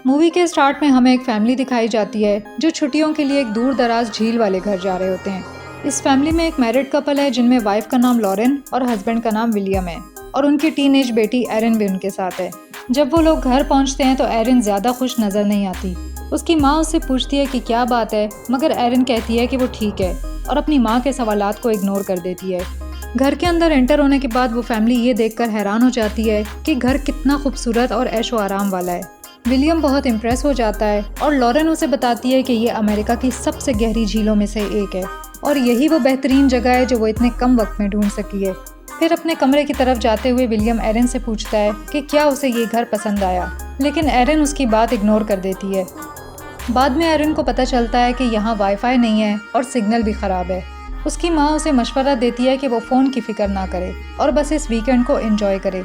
Movie के start में हमें एक फैमिली दिखाई जाती है जो छुट्टियों के लिए एक दूर दराज झील वाले घर जा रहे होते हैं। इस फैमिली में एक मैरिड कपल है जिनमें वाइफ का नाम लॉरेन और हस्बैंड का नाम विलियम है और उनकी टीनेज बेटी एरिन भी उनके साथ है। जब वो लोग घर पहुंचते हैं तो एरिन ज़्यादा खुश नज़र नहीं आती। उसकी माँ उससे पूछती है कि क्या बात है, मगर एरिन कहती है कि वो ठीक है और अपनी माँ के सवालात को इग्नोर कर देती है। घर के अंदर एंटर होने के बाद वो फैमिली ये देखकर हैरान हो जाती है कि घर कितना खूबसूरत और ऐशो आराम वाला है। विलियम बहुत इम्प्रेस हो जाता है और लॉरेन उसे बताती है कि ये अमेरिका की सबसे गहरी झीलों में से एक है और यही वो बेहतरीन जगह है जो वो इतने कम वक्त में ढूंढ सकी है। फिर अपने कमरे की तरफ जाते हुए विलियम एरिन से पूछता है कि क्या उसे ये घर पसंद आया, लेकिन एरिन उसकी बात इग्नोर कर देती है। बाद में एरिन को पता चलता है कि यहाँ वाईफाई नहीं है और सिग्नल भी ख़राब है। उसकी माँ उसे मशवरा देती है कि वो फ़ोन की फ़िक्र ना करे और बस इस वीकेंड को एंजॉय करे।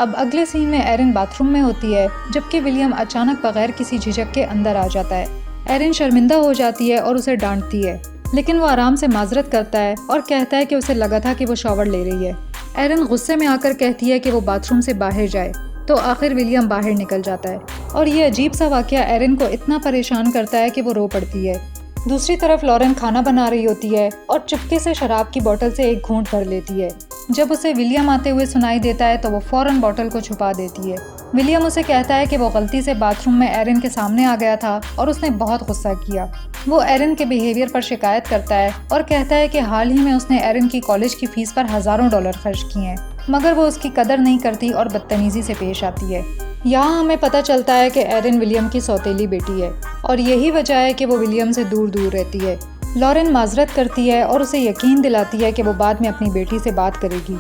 अब अगले सीन में एरिन बाथरूम में होती है, जबकि विलियम अचानक बगैर किसी झिझक के अंदर आ जाता है। एरिन शर्मिंदा हो जाती है और उसे डांटती है, लेकिन वो आराम से माजरत करता है और कहता है कि उसे लगा था कि वो शॉवर ले रही है। एरिन गुस्से में आकर कहती है कि वो बाथरूम से बाहर जाए, तो आखिर विलियम बाहर निकल जाता है और ये अजीब सा वाक़या एरिन को इतना परेशान करता है कि वो रो पड़ती है। दूसरी तरफ लॉरेन खाना बना रही होती है और चुपके से शराब की बोतल से एक घूंट भर लेती है। जब उसे विलियम आते हुए सुनाई देता है तो वो फौरन बोतल को छुपा देती है। विलियम उसे कहता है कि वो गलती से बाथरूम में एरिन के सामने आ गया था और उसने बहुत गुस्सा किया। वो एरिन के बिहेवियर पर शिकायत करता है और कहता है कि हाल ही में उसने एरिन की कॉलेज की फीस पर हज़ारों डॉलर खर्च किए हैं, मगर वो उसकी कदर नहीं करती और बदतमीजी से पेश आती है। यहाँ हमें पता चलता है कि एरिन विलियम की सौतेली बेटी है और यही वजह है कि वो विलियम से दूर दूर रहती है। लॉरेन माजरत करती है और उसे यकीन दिलाती है कि वो बाद में अपनी बेटी से बात करेगी।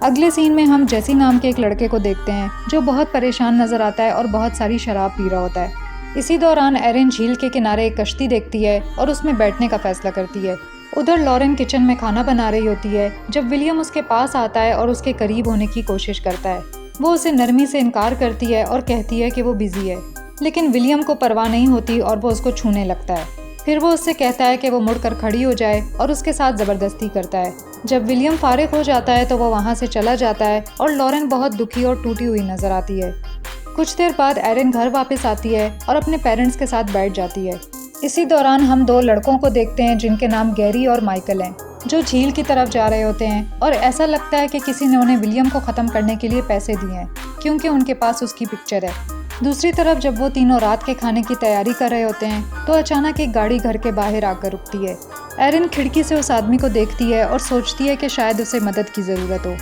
अगले सीन में हम जेसी नाम के एक लड़के को देखते हैं जो बहुत परेशान नजर आता है और बहुत सारी शराब पी रहा होता है। इसी दौरान एरिन झील के किनारे एक कश्ती देखती है और उसमें बैठने का फैसला करती है। उधर लॉरेन किचन में खाना बना रही होती है जब विलियम उसके पास आता है और उसके करीब होने की कोशिश करता है। वो उसे नरमी से इनकार करती है और कहती है कि वो बिजी है, लेकिन विलियम को परवाह नहीं होती और वो उसको छूने लगता है। फिर वो उससे कहता है कि वो मुड़कर खड़ी हो जाए और उसके साथ ज़बरदस्ती करता है। जब विलियम फारिग हो जाता है तो वो वहाँ से चला जाता है और लॉरेन बहुत दुखी और टूटी हुई नजर आती है। कुछ देर बाद एरिन घर वापस आती है और अपने पेरेंट्स के साथ बैठ जाती है। इसी दौरान हम दो लड़कों को देखते हैं जिनके नाम गैरी और माइकल हैं, जो झील की तरफ जा रहे होते हैं और ऐसा लगता है कि किसी ने उन्हें विलियम को ख़त्म करने के लिए पैसे दिए हैं क्योंकि उनके पास उसकी पिक्चर है। दूसरी तरफ जब वो तीनों रात के खाने की तैयारी कर रहे होते हैं तो अचानक एक गाड़ी घर के बाहर आकर रुकती है। एरिन खिड़की से उस आदमी को देखती है और सोचती है कि शायद उसे मदद की ज़रूरत हो।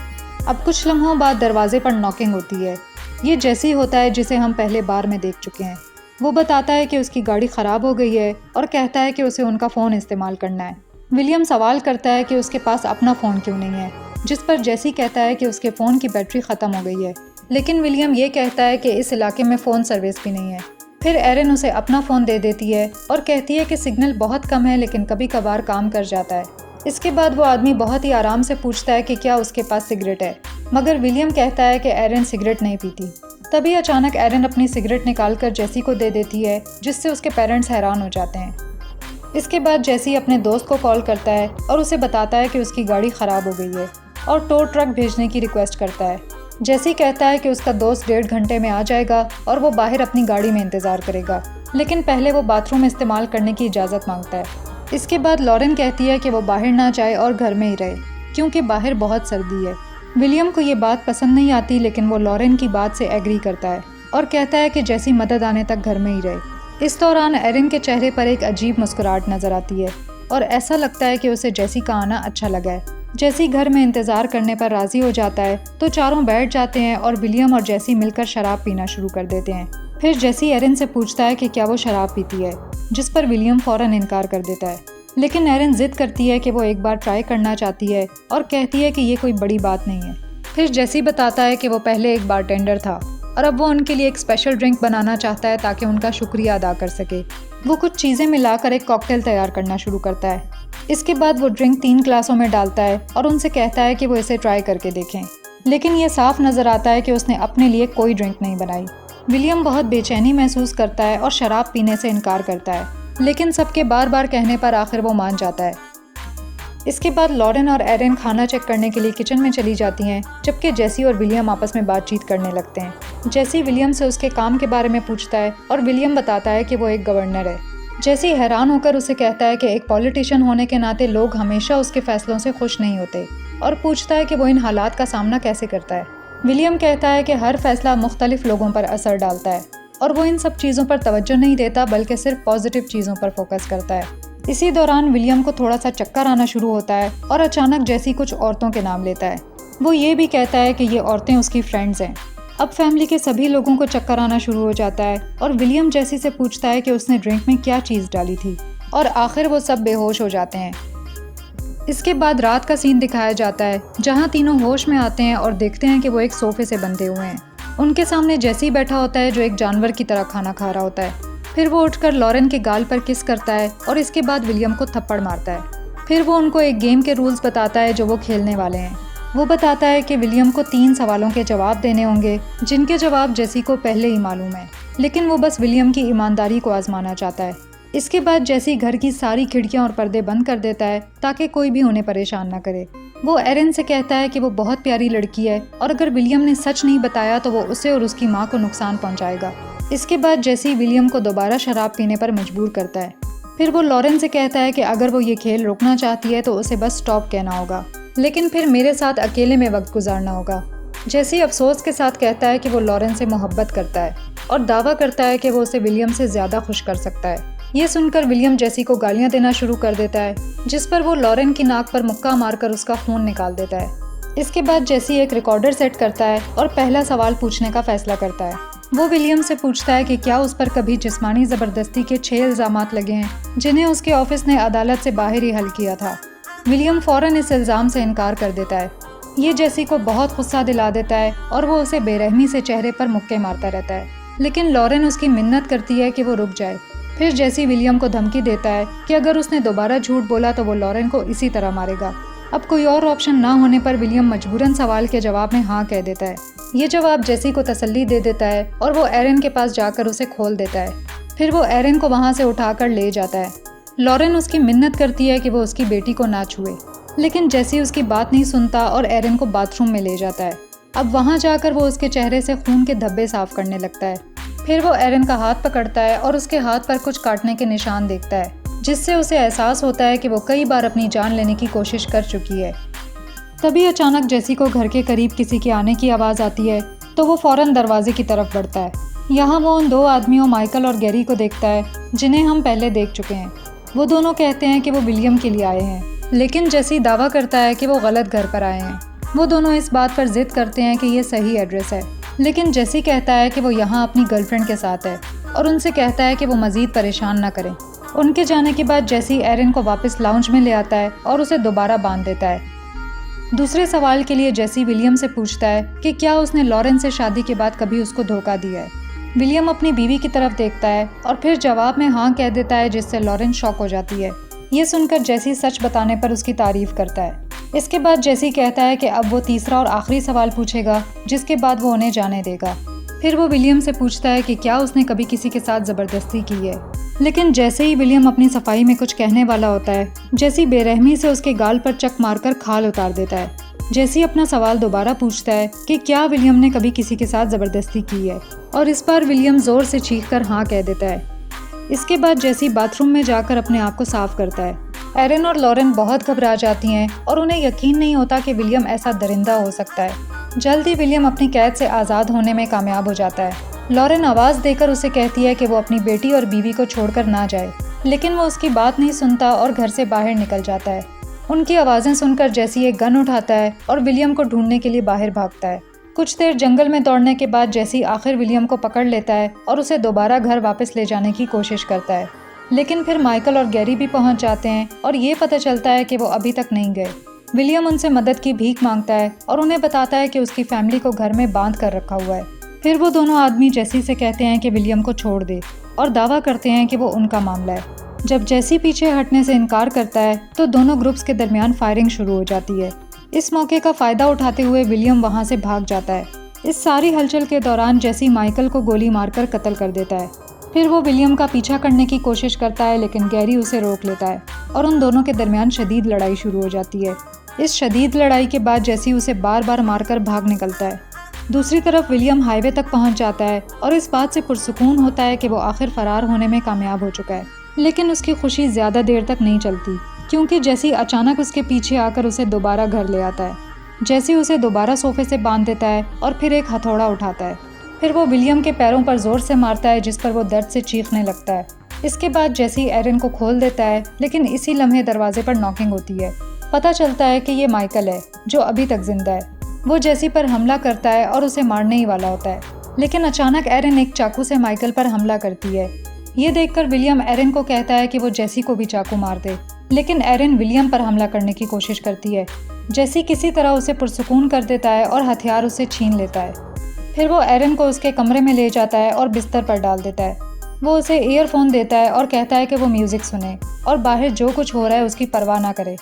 अब कुछ लम्हों बाद दरवाजे पर नॉकिंग होती है। ये जैसी होता है जिसे हम पहले बार में देख चुके हैं। वो बताता है कि उसकी गाड़ी ख़राब हो गई है और कहता है कि उसे उनका फ़ोन इस्तेमाल करना है। विलियम सवाल करता है कि उसके पास अपना फ़ोन क्यों नहीं है, जिस पर जेसी कहता है कि उसके फ़ोन की बैटरी ख़त्म हो गई है, लेकिन विलियम ये कहता है कि इस इलाके में फ़ोन सर्विस भी नहीं है। फिर एरिन उसे अपना फ़ोन दे देती है और कहती है कि सिग्नल बहुत कम है लेकिन कभी कभार काम कर जाता है। इसके बाद वो आदमी बहुत ही आराम से पूछता है कि क्या उसके पास सिगरेट है, मगर विलियम कहता है कि एरिन सिगरेट नहीं पीती। तभी अचानक एरिन अपनी सिगरेट निकाल कर जेसी को दे देती है, जिससे उसके पेरेंट्स हैरान हो जाते हैं। इसके बाद जेसी अपने दोस्त को कॉल करता है और उसे बताता है कि उसकी गाड़ी ख़राब हो गई है और टो ट्रक भेजने की रिक्वेस्ट करता है। जेसी कहता है कि उसका दोस्त 1.5 घंटे में आ जाएगा और वो बाहर अपनी गाड़ी में इंतज़ार करेगा, लेकिन पहले वो बाथरूम इस्तेमाल करने की इजाज़त मांगता है। इसके बाद लॉरेन कहती है कि वो बाहर ना जाए और घर में ही रहे क्योंकि बाहर बहुत सर्दी है। विलियम को ये बात पसंद नहीं आती, लेकिन वो लॉरेन की बात से एग्री करता है और कहता है कि जेसी मदद आने तक घर में ही रहे। इस दौरान एरिन के चेहरे पर एक अजीब मुस्कुराहट नज़र आती है और ऐसा लगता है कि उसे जेसी का आना अच्छा लगा है। जेसी घर में इंतज़ार करने पर राज़ी हो जाता है तो चारों बैठ जाते हैं और विलियम और जेसी मिलकर शराब पीना शुरू कर देते हैं। फिर जेसी एरिन से पूछता है कि क्या वो शराब पीती है, जिस पर विलियम फ़ौरन इनकार कर देता है, लेकिन एरिन ज़िद करती है कि वो एक बार ट्राई करना चाहती है और कहती है कि ये कोई बड़ी बात नहीं है। फिर जेसी बताता है कि वो पहले एक बारटेंडर था और अब वो उनके लिए एक स्पेशल ड्रिंक बनाना चाहता है ताकि उनका शुक्रिया अदा कर सके। वो कुछ चीज़ें मिलाकर एक कॉकटेल तैयार करना शुरू करता है। इसके बाद वो ड्रिंक 3 ग्लासों में डालता है और उनसे कहता है कि वो इसे ट्राई करके देखें, लेकिन ये साफ नज़र आता है कि उसने अपने लिए कोई ड्रिंक नहीं बनाई। विलियम बहुत बेचैनी महसूस करता है और शराब पीने से इनकार करता है, लेकिन सबके बार बार कहने पर आखिर वो मान जाता है। इसके बाद लॉरेन और एरिन खाना चेक करने के लिए किचन में चली जाती हैं, जबकि जेसी और विलियम आपस में बातचीत करने लगते हैं। जेसी विलियम से उसके काम के बारे में पूछता है और विलियम बताता है कि वो एक गवर्नर है। जेसी हैरान होकर उसे कहता है कि एक पॉलिटिशियन होने के नाते लोग हमेशा उसके फैसलों से खुश नहीं होते, और पूछता है कि वो इन हालात का सामना कैसे करता है। विलियम कहता है कि हर फैसला मुख्तलिफ लोगों पर असर डालता है और वो इन सब चीज़ों पर तवज्जो नहीं देता बल्कि सिर्फ पॉजिटिव चीज़ों पर फोकस करता है। इसी दौरान विलियम को थोड़ा सा चक्कर आना शुरू होता है और अचानक जेसी कुछ औरतों के नाम लेता है। वो ये भी कहता है कि ये औरतें उसकी फ्रेंड्स हैं। अब फैमिली के सभी लोगों को चक्कर आना शुरू हो जाता है और विलियम जेसी से पूछता है कि उसने ड्रिंक में क्या चीज़ डाली थी, और आखिर वो सब बेहोश हो जाते हैं। इसके बाद रात का सीन दिखाया जाता है जहाँ तीनों होश में आते हैं और देखते हैं कि वो एक सोफे से बंधे हुए हैं। उनके सामने जेसी बैठा होता है जो एक जानवर की तरह खाना खा रहा होता है। फिर वो उठकर लॉरेन के गाल पर किस करता है और इसके बाद विलियम को थप्पड़ मारता है। फिर वो उनको एक गेम के रूल्स बताता है जो वो खेलने वाले हैं। वो बताता है कि विलियम को 3 सवालों के जवाब देने होंगे जिनके जवाब जेसी को पहले ही मालूम है, लेकिन वो बस विलियम की ईमानदारी को आजमाना चाहता है। इसके बाद जेसी घर की सारी खिड़कियां और पर्दे बंद कर देता है ताकि कोई भी उन्हें परेशान ना करे। वो एरिन से कहता है कि वो बहुत प्यारी लड़की है और अगर विलियम ने सच नहीं बताया तो वो उसे और उसकी माँ को नुकसान पहुंचाएगा। इसके बाद जेसी विलियम को दोबारा शराब पीने पर मजबूर करता है। फिर वो लॉरेन से कहता है कि अगर वो ये खेल रोकना चाहती है तो उसे बस स्टॉप कहना होगा, लेकिन फिर मेरे साथ अकेले में वक्त गुजारना होगा। जेसी अफसोस के साथ कहता है कि वो लॉरेन से मोहब्बत करता है और दावा करता है कि वो उसे विलियम से ज़्यादा खुश कर सकता है। ये सुनकर विलियम जेसी को गालियाँ देना शुरू कर देता है, जिस पर वो लॉरेन की नाक पर मुक्का मारकर उसका खून निकाल देता है। इसके बाद जेसी एक रिकॉर्डर सेट करता है और पहला सवाल पूछने का फैसला करता है। वो विलियम से पूछता है कि क्या उस पर कभी जिस्मानी ज़बरदस्ती के 6 इल्ज़ामात लगे हैं जिन्हें उसके ऑफिस ने अदालत से बाहर ही हल किया था। विलियम फ़ौरन इस इल्ज़ाम से इनकार कर देता है। ये जेसी को बहुत गुस्सा दिला देता है और वो उसे बेरहमी से चेहरे पर मुक्के मारता रहता है, लेकिन लॉरेन उसकी मिन्नत करती है कि वो रुक जाए। फिर जेसी विलियम को धमकी देता है कि अगर उसने दोबारा झूठ बोला तो वो लॉरेन को इसी तरह मारेगा। अब कोई और ऑप्शन ना होने पर विलियम मजबूरन सवाल के जवाब में हाँ कह देता है। ये जवाब जेसी को तसल्ली दे देता है और वो एरिन के पास जाकर उसे खोल देता है। फिर वो एरिन को वहाँ से उठाकर ले जाता है। लॉरेन उसकी मिन्नत करती है कि वो उसकी बेटी को ना छुए, लेकिन जेसी उसकी बात नहीं सुनता और एरिन को बाथरूम में ले जाता है। अब वहाँ जाकर वो उसके चेहरे से खून के धब्बे साफ करने लगता है। फिर वो एरिन का हाथ पकड़ता है और उसके हाथ पर कुछ काटने के निशान देखता है, जिससे उसे एहसास होता है कि वो कई बार अपनी जान लेने की कोशिश कर चुकी है। तभी अचानक जेसी को घर के करीब किसी के आने की आवाज़ आती है, तो वो फौरन दरवाजे की तरफ बढ़ता है। यहाँ वो उन 2 आदमियों माइकल और गैरी को देखता है जिन्हें हम पहले देख चुके हैं। वो दोनों कहते हैं कि वो विलियम के लिए आए हैं, लेकिन जेसी दावा करता है कि वो गलत घर पर आए हैं। वो दोनों इस बात पर जिद करते हैं कि ये सही एड्रेस है, लेकिन जेसी कहता है कि वो यहाँ अपनी गर्लफ्रेंड के साथ है और उनसे कहता है कि वो मज़ीद परेशान ना करें। उनके जाने के बाद जेसी एरिन को वापस लाउंज में ले आता है और उसे दोबारा बांध देता है। दूसरे सवाल के लिए जेसी विलियम से पूछता है कि क्या उसने लॉरेन से शादी के बाद कभी उसको धोखा दिया है। विलियम अपनी बीवी की तरफ देखता है और फिर जवाब में हाँ कह देता है, जिससे लॉरेन शॉक हो जाती है। ये सुनकर जेसी सच बताने पर उसकी तारीफ करता है। इसके बाद जेसी कहता है कि अब वो तीसरा और आखिरी सवाल पूछेगा, जिसके बाद वो उन्हें जाने देगा। फिर वो विलियम से पूछता है कि क्या उसने कभी किसी के साथ ज़बरदस्ती की है, लेकिन जैसे ही विलियम अपनी सफाई में कुछ कहने वाला होता है, जेसी बेरहमी से उसके गाल पर चक मारकर खाल उतार देता है। जेसी अपना सवाल दोबारा पूछता है कि क्या विलियम ने कभी किसी के साथ ज़बरदस्ती की है, और इस बार विलियम ज़ोर से चीखकर हाँ कह देता है। इसके बाद जेसी बाथरूम में जाकर अपने आप को साफ करता है। एरिन और लॉरेन बहुत घबरा जाती हैं और उन्हें यकीन नहीं होता कि विलियम ऐसा दरिंदा हो सकता है। जल्द ही विलियम अपनी कैद से आज़ाद होने में कामयाब हो जाता है। लॉरेन आवाज़ देकर उसे कहती है कि वो अपनी बेटी और बीवी को छोड़कर ना जाए, लेकिन वो उसकी बात नहीं सुनता और घर से बाहर निकल जाता है। उनकी आवाज़ें सुनकर जेसी एक गन उठाता है और विलियम को ढूंढने के लिए बाहर भागता है। कुछ देर जंगल में दौड़ने के बाद जेसी आखिर विलियम को पकड़ लेता है और उसे दोबारा घर वापस ले जाने की कोशिश करता है, लेकिन फिर माइकल और गैरी भी पहुंच जाते हैं और ये पता चलता है कि वो अभी तक नहीं गए। विलियम उनसे मदद की भीख मांगता है और उन्हें बताता है कि उसकी फैमिली को घर में बांध कर रखा हुआ है। फिर वो दोनों आदमी जेसी से कहते हैं कि विलियम को छोड़ दे और दावा करते हैं कि वो उनका मामला है। जब जेसी पीछे हटने से इनकार करता है तो दोनों ग्रुप्स के दरमियान फायरिंग शुरू हो जाती है। इस मौके का फ़ायदा उठाते हुए विलियम वहाँ से भाग जाता है। इस सारी हलचल के दौरान जेसी माइकल को गोली मारकर कत्ल कर देता है। फिर वो विलियम का पीछा करने की कोशिश करता है, लेकिन गैरी उसे रोक लेता है। और उन दोनों के दरमियान शदीद लड़ाई शुरू हो जाती है। इस शदीद लड़ाई के बाद जेसी उसे बार बार मारकर भाग निकलता है। दूसरी तरफ विलियम हाईवे तक पहुंच जाता है और इस बात से पुरसुकून होता है कि वो आखिर फरार होने में कामयाब हो चुका है। लेकिन उसकी खुशी ज़्यादा देर तक नहीं चलती, क्योंकि जेसी अचानक उसके पीछे आकर उसे दोबारा घर ले आता है। जेसी उसे दोबारा सोफे से बांध देता है और फिर एक हथौड़ा उठाता है। फिर वो विलियम के पैरों पर जोर से मारता है, जिस पर वो दर्द से चीखने लगता है। इसके बाद जेसी एरन को खोल देता है, लेकिन इसी लम्हे दरवाजे पर नॉकिंग होती है। पता चलता है कि ये माइकल है, जो अभी तक जिंदा है। वो जेसी पर हमला करता है और उसे मारने ही वाला होता है, लेकिन अचानक एरन एक चाकू से माइकल पर हमला करती है। ये देखकर विलियम एरन को कहता है कि वो जेसी को भी चाकू मार दे, लेकिन एरन विलियम पर हमला करने की कोशिश करती है। जेसी किसी तरह उसे पुरसुकून कर देता है और हथियार उसे छीन लेता है। फिर वो एरन को उसके कमरे में ले जाता है और बिस्तर पर डाल देता है। वो उसे ईयरफोन देता है और कहता है कि वो म्यूज़िक सुने और बाहर जो कुछ हो रहा है उसकी परवाह ना करे।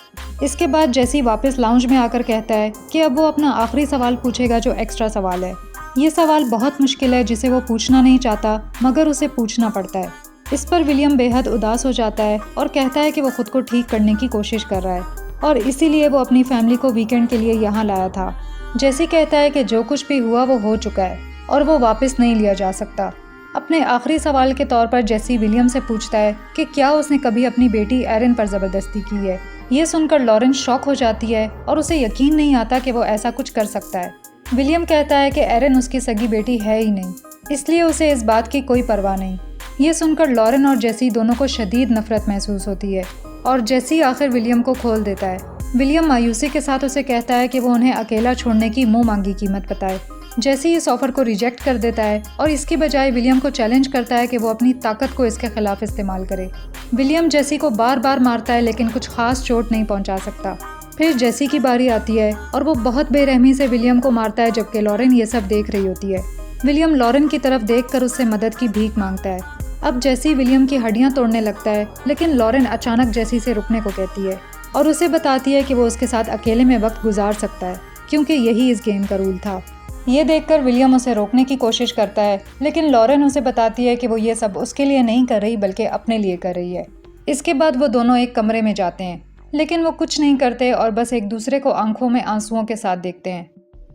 इसके बाद जेसी वापस लाउंज में आकर कहता है कि अब वो अपना आखिरी सवाल पूछेगा, जो एक्स्ट्रा सवाल है। ये सवाल बहुत मुश्किल है, जिसे वो पूछना नहीं चाहता, मगर उसे पूछना पड़ता है। इस पर विलियम बेहद उदास हो जाता है और कहता है कि वो खुद को ठीक करने की कोशिश कर रहा है और इसीलिए वो अपनी फैमिली को वीकेंड के लिए यहाँ लाया था। जेसी कहता है कि जो कुछ भी हुआ वो हो चुका है और वो वापस नहीं लिया जा सकता। अपने आखिरी सवाल के तौर पर जेसी विलियम से पूछता है कि क्या उसने कभी अपनी बेटी एरन पर ज़बरदस्ती की है। ये सुनकर लॉरेन शॉक हो जाती है और उसे यकीन नहीं आता कि वो ऐसा कुछ कर सकता है। विलियम कहता है कि एरन उसकी सगी बेटी है ही नहीं, इसलिए उसे इस बात की कोई परवाह नहीं। ये सुनकर लॉरेन और जेसी दोनों को शदीद नफरत महसूस होती है और जेसी आखिर विलियम को खोल देता है। विलियम मायूसी के साथ उसे कहता है कि वो उन्हें अकेला छोड़ने की मुँह मांगी कीमत बताए। जेसी इस ऑफर को रिजेक्ट कर देता है और इसकी बजाय विलियम को चैलेंज करता है कि वो अपनी ताकत को इसके खिलाफ इस्तेमाल करे। विलियम जेसी को बार बार मारता है, लेकिन कुछ खास चोट नहीं पहुंचा सकता। फिर जेसी की बारी आती है और वो बहुत बेरहमी से विलियम को मारता है, जबकि लॉरेन ये सब देख रही होती है। विलियम लॉरेन की तरफ देखकर उससे मदद की भीख मांगता है। अब जेसी विलियम की हड्डियां तोड़ने लगता है, लेकिन लॉरेन अचानक जेसी से रुकने को कहती है और उसे बताती है कि वो उसके साथ अकेले में वक्त गुजार सकता है, क्योंकि यही इस गेम का रूल था। ये देखकर विलियम उसे रोकने की कोशिश करता है, लेकिन लॉरेन उसे बताती है कि वो ये सब उसके लिए नहीं कर रही, बल्कि अपने लिए कर रही है। इसके बाद वो दोनों एक कमरे में जाते हैं, लेकिन वो कुछ नहीं करते और बस एक दूसरे को आंखों में आंसुओं के साथ देखते हैं।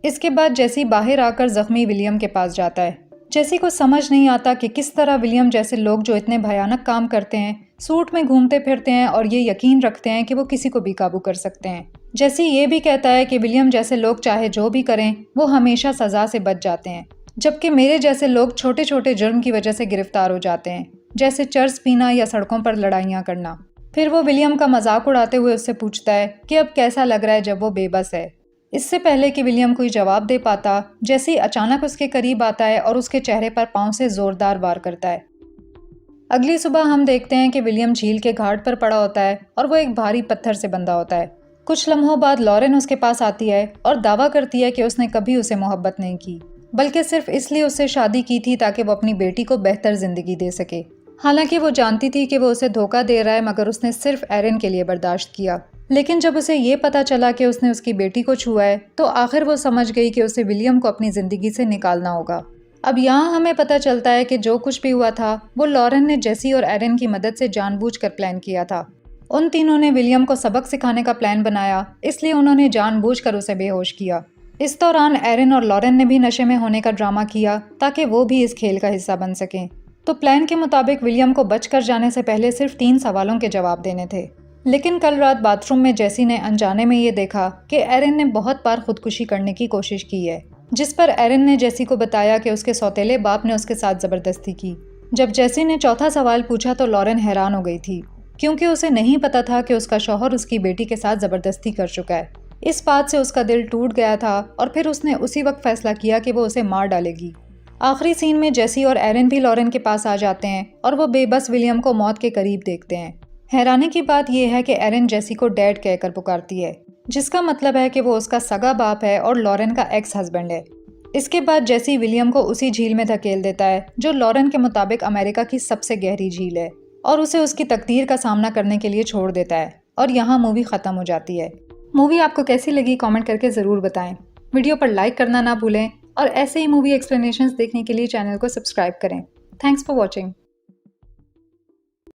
इसके बाद जेसी बाहर आकर जख्मी विलियम के पास जाता है। जेसी को समझ नहीं आता कि किस तरह विलियम जैसे लोग जो इतने भयानक काम करते हैं, सूट में घूमते फिरते हैं और ये यकीन रखते हैं कि वो किसी को भी काबू कर सकते हैं। जेसी ये भी कहता है कि विलियम जैसे लोग चाहे जो भी करें, वो हमेशा सज़ा से बच जाते हैं, जबकि मेरे जैसे लोग छोटे छोटे जुर्म की वजह से गिरफ्तार हो जाते हैं, जैसे चर्स पीना या सड़कों पर लड़ाइयाँ करना। फिर वो विलियम का मजाक उड़ाते हुए उससे पूछता है कि अब कैसा लग रहा है जब वो बेबस है। इससे पहले कि विलियम कोई जवाब दे पाता, जेसी अचानक उसके करीब आता है और उसके चेहरे पर पाँव से जोरदार वार करता है। अगली सुबह हम देखते हैं कि विलियम झील के घाट पर पड़ा होता है और वो एक भारी पत्थर से बंधा होता है। कुछ लम्हों बाद लॉरेन उसके पास आती है और दावा करती है कि उसने कभी उसे मोहब्बत नहीं की, बल्कि सिर्फ इसलिए उससे शादी की थी ताकि वो अपनी बेटी को बेहतर जिंदगी दे सके। हालांकि वो जानती थी कि वो उसे धोखा दे रहा है, मगर उसने सिर्फ एरन के लिए बर्दाश्त किया। लेकिन जब उसे ये पता चला कि उसने उसकी बेटी को छुआ है, तो आखिर वो समझ गई कि उसे विलियम को अपनी ज़िंदगी से निकालना होगा। अब यहाँ हमें पता चलता है कि जो कुछ भी हुआ था, वो लॉरेन ने जेसी और एरन की मदद से जानबूझकर प्लान किया था। उन तीनों ने विलियम को सबक सिखाने का प्लान बनाया, इसलिए उन्होंने जानबूझकर उसे बेहोश किया। इस दौरान एरन और लॉरेन ने भी नशे में होने का ड्रामा किया ताकि वो भी इस खेल का हिस्सा बन सकें। तो प्लान के मुताबिक विलियम को बचकर जाने से पहले सिर्फ 3 सवालों के जवाब देने थे। लेकिन कल रात बाथरूम में जेसी ने अनजाने में ये देखा कि एरन ने बहुत बार खुदकुशी करने की कोशिश की है, जिस पर एरन ने जेसी को बताया कि उसके सौतेले बाप ने उसके साथ ज़बरदस्ती की। जब जेसी ने चौथा सवाल पूछा तो लॉरेन हैरान हो गई थी, क्योंकि उसे नहीं पता था कि उसका शौहर उसकी बेटी के साथ ज़बरदस्ती कर चुका है। इस बात से उसका दिल टूट गया था और फिर उसने उसी वक्त फैसला किया कि वो उसे मार डालेगी। आखिरी सीन में जेसी और एरन भी लॉरेन के पास आ जाते हैं और वो बेबस विलियम को मौत के करीब देखते हैं। हैरानी की बात यह है कि एरन जेसी को डैड कहकर पुकारती है, जिसका मतलब है कि वो उसका सगा बाप है और लॉरेन का एक्स हस्बैंड है। इसके बाद जेसी विलियम को उसी झील में धकेल देता है जो लॉरेन के मुताबिक अमेरिका की सबसे गहरी झील है, और उसे उसकी तकदीर का सामना करने के लिए छोड़ देता है। और यहाँ मूवी ख़त्म हो जाती है। मूवी आपको कैसी लगी कमेंट करके ज़रूर बताएं। वीडियो पर लाइक करना ना भूलें और ऐसे ही मूवी एक्सप्लेनेशंस देखने के लिए चैनल को सब्सक्राइब करें। Thanks for watching.